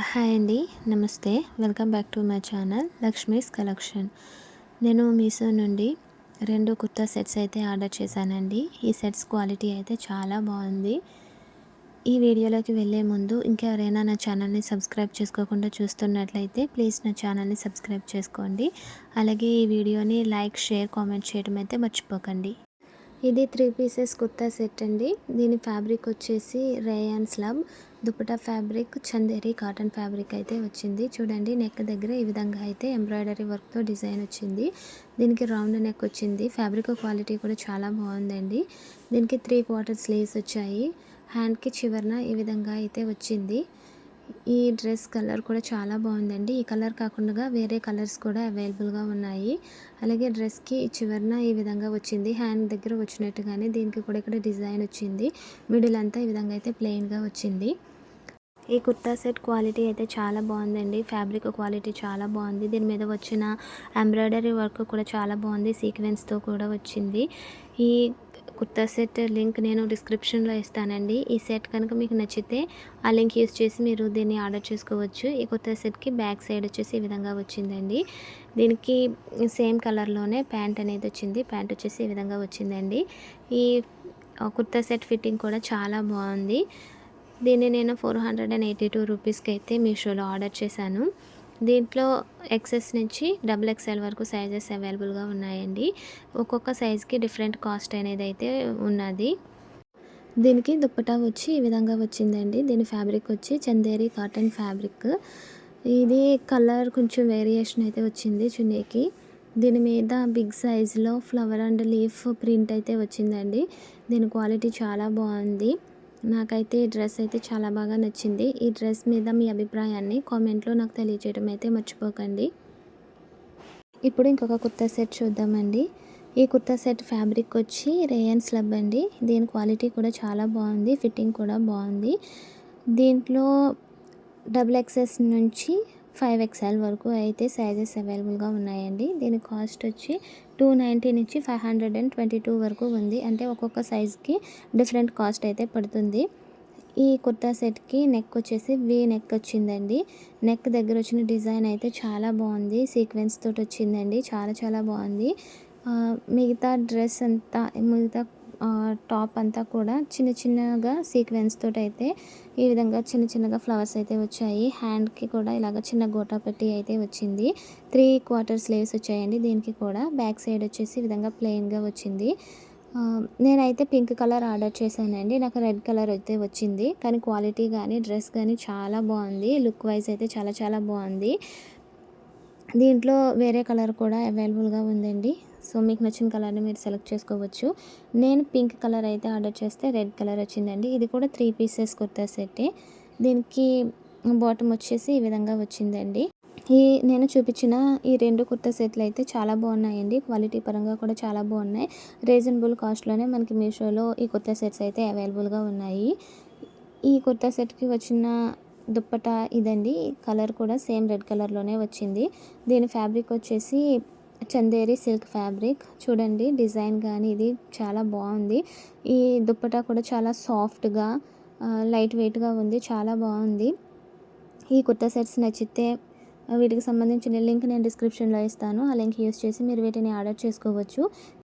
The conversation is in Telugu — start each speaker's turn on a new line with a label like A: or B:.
A: హాయ్ అండి. నమస్తే. Welcome back to my channel Lakshmi's collection. నేను మీషో నుండి 2 కుర్తా సెట్స్ అయితే ఆర్డర్ చేశానండి. ఈ సెట్స్ క్వాలిటీ అయితే చాలా బాగుంది. ఈ వీడియోలోకి వెళ్ళే ముందు ఇంకెవరైనా నా ఛానల్ని సబ్స్క్రైబ్ చేసుకోకుండా చూస్తున్నట్లయితే ప్లీజ్ నా ఛానల్ని సబ్స్క్రైబ్ చేసుకోండి. అలాగే ఈ వీడియోని లైక్, షేర్, కామెంట్ చేయడం అయితే మర్చిపోకండి. ఇది 3 పీసెస్ కుర్తా సెట్ అండి. దీని ఫ్యాబ్రిక్ వచ్చేసి rayon slub, dupatta fabric Chanderi cotton fabric అయితే వచ్చింది. చూడండి, నెక్ దగ్గర ఈ విధంగా అయితే ఎంబ్రాయిడరీ వర్క్తో డిజైన్ వచ్చింది. దీనికి రౌండ్ నెక్ వచ్చింది. ఫ్యాబ్రిక్ క్వాలిటీ కూడా చాలా బాగుందండి. దీనికి 3/4 స్లీవ్స్ వచ్చాయి. హ్యాండ్కి చివరన ఈ విధంగా అయితే వచ్చింది. ఈ డ్రెస్ కలర్ కూడా చాలా బాగుందండి. ఈ కలర్ కాకుండా వేరే కలర్స్ కూడా అవైలబుల్గా ఉన్నాయి. అలాగే డ్రెస్కి చివరన ఈ విధంగా వచ్చింది. హ్యాండ్ దగ్గర వచ్చినట్టుగానే దీనికి కూడా ఇక్కడ డిజైన్ వచ్చింది. మిడిల్ అంతా ఈ విధంగా అయితే ప్లెయిన్గా వచ్చింది. ఈ కుర్తా సెట్ క్వాలిటీ అయితే చాలా బాగుందండి. ఫ్యాబ్రిక్ క్వాలిటీ చాలా బాగుంది. దీని మీద వచ్చిన ఎంబ్రాయిడరీ వర్క్ కూడా చాలా బాగుంది. సీక్వెన్స్తో కూడా వచ్చింది. ఈ కుర్తా సెట్ లింక్ నేను డిస్క్రిప్షన్లో ఇస్తానండి. ఈ సెట్ కనుక మీకు నచ్చితే ఆ లింక్ యూస్ చేసి మీరు దీన్ని ఆర్డర్ చేసుకోవచ్చు. ఈ కుర్తా సెట్కి బ్యాక్ సైడ్ వచ్చేసి ఈ విధంగా వచ్చిందండి. దీనికి సేమ్ కలర్లోనే ప్యాంట్ అనేది వచ్చింది. ప్యాంట్ వచ్చేసి ఈ విధంగా వచ్చిందండి. ఈ కుర్తా సెట్ ఫిట్టింగ్ కూడా చాలా బాగుంది. దీన్ని నేను 482 రూపీస్కి అయితే మీషోలో ఆర్డర్ చేశాను. దీంట్లో ఎక్సెస్ నుంచి XXL వరకు సైజెస్ అవైలబుల్గా ఉన్నాయండి. ఒక్కొక్క సైజ్కి డిఫరెంట్ కాస్ట్ అనేది అయితే ఉన్నది. దీనికి దుప్పటా వచ్చి ఈ విధంగా వచ్చిందండి. దీని ఫ్యాబ్రిక్ వచ్చి చందేరి కాటన్ ఫ్యాబ్రిక్. ఇది కలర్ కొంచెం వేరియేషన్ అయితే వచ్చింది చున్నీకి. దీని మీద బిగ్ సైజులో ఫ్లవర్ అండ్ లీఫ్ ప్రింట్ అయితే వచ్చిందండి. దీని క్వాలిటీ చాలా బాగుంది. నాకైతే ఈ డ్రెస్ అయితే చాలా బాగా నచ్చింది. ఈ డ్రెస్ మీద మీ అభిప్రాయాన్ని కామెంట్లో నాకు తెలియజేయడం అయితే మర్చిపోకండి. ఇప్పుడు ఇంకొక కుర్తా సెట్ చూద్దామండి. ఈ కుర్తా సెట్ ఫ్యాబ్రిక్ వచ్చి రేయన్ స్లబ్ అండి. దీని క్వాలిటీ కూడా చాలా బాగుంది. ఫిట్టింగ్ కూడా బాగుంది. దీంట్లో XXS నుంచి 5XL వరకు అయితే సైజెస్ అవైలబుల్గా ఉన్నాయండి. దీని కాస్ట్ వచ్చి 290 నుంచి 522 వరకు ఉంది. అంటే ఒక్కొక్క సైజ్కి డిఫరెంట్ కాస్ట్ అయితే పడుతుంది. ఈ కుర్తా సెట్కి నెక్ వచ్చేసి వీ నెక్ వచ్చిందండి. నెక్ దగ్గర వచ్చిన డిజైన్ అయితే చాలా బాగుంది. సీక్వెన్స్ తోటి వచ్చిందండి. చాలా చాలా బాగుంది. మిగతా డ్రెస్ అంతా మిగతా టాప్ అంతా కూడా చిన్న చిన్నగా సీక్వెన్స్ తోటి అయితే ఈ విధంగా చిన్న చిన్నగా ఫ్లవర్స్ అయితే వచ్చాయి. హ్యాండ్కి కూడా ఇలాగ చిన్న గోటా పెట్టి అయితే వచ్చింది. 3/4 స్లీవ్స్ వచ్చాయండి. దీనికి కూడా బ్యాక్ సైడ్ వచ్చేసి ఈ విధంగా ప్లెయిన్గా వచ్చింది. నేనైతే పింక్ కలర్ ఆర్డర్ చేశానండి. నాకు రెడ్ కలర్ అయితే వచ్చింది. కానీ క్వాలిటీ కానీ డ్రెస్ కానీ చాలా బాగుంది. లుక్ వైజ్ అయితే చాలా చాలా బాగుంది. దీంట్లో వేరే కలర్ కూడా అవైలబుల్గా ఉందండి. సో మీకు నచ్చిన కలర్ని మీరు సెలెక్ట్ చేసుకోవచ్చు. నేను పింక్ కలర్ అయితే ఆర్డర్ చేస్తే రెడ్ కలర్ వచ్చిందండి. ఇది కూడా 3 పీసెస్ కుర్తా సెట్టే. దీనికి బాటమ్ వచ్చేసి ఈ విధంగా వచ్చిందండి. నేను చూపించిన ఈ 2 కుర్తా సెట్లు అయితే చాలా బాగున్నాయండి. క్వాలిటీ పరంగా కూడా చాలా బాగున్నాయి. రీజనబుల్ కాస్ట్లోనే మనకి మీషోలో ఈ కుర్తా సెట్స్ అయితే అవైలబుల్గా ఉన్నాయి. ఈ కుర్తా సెట్కి వచ్చిన దుప్పటా ఇదండి. కలర్ కూడా సేమ్ రెడ్ కలర్లోనే వచ్చింది. దీని ఫ్యాబ్రిక్ వచ్చేసి చందేరి సిల్క్ ఫ్యాబ్రిక్. చూడండి, డిజైన్ కానీ ఇది చాలా బాగుంది. ఈ దుప్పటా కూడా చాలా సాఫ్ట్గా లైట్ వెయిట్గా ఉంది. చాలా బాగుంది. ఈ కుర్తా సెట్స్ నచ్చితే వీటికి సంబంధించిన లింక్ నేను డిస్క్రిప్షన్లో ఇస్తాను. ఆ లింక్ యూస్ చేసి మీరు వీటిని ఆర్డర్ చేసుకోవచ్చు.